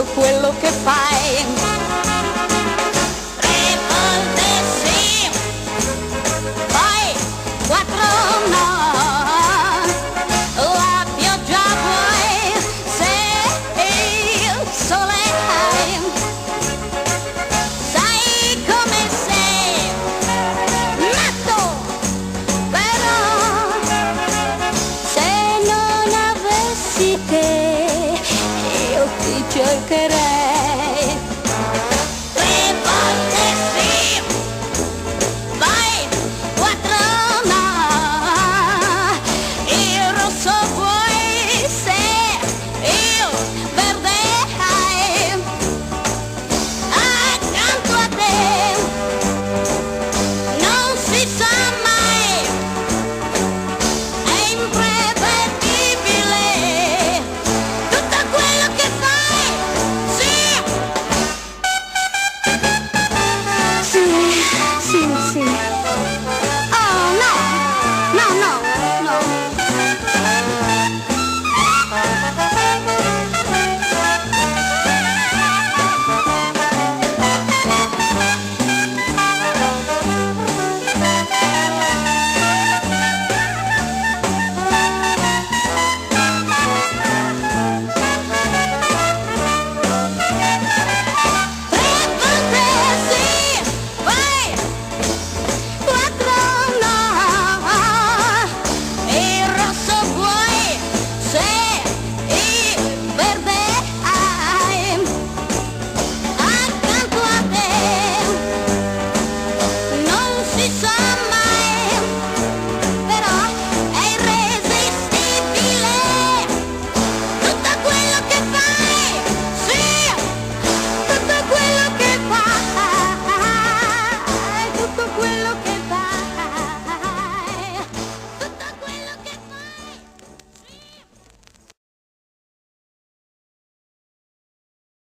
tutto quello che fai. Tre volte sì, poi quattro no. La pioggia poi se il sole hai. Sai come sei matto, però se non avessi te io ti cercherei.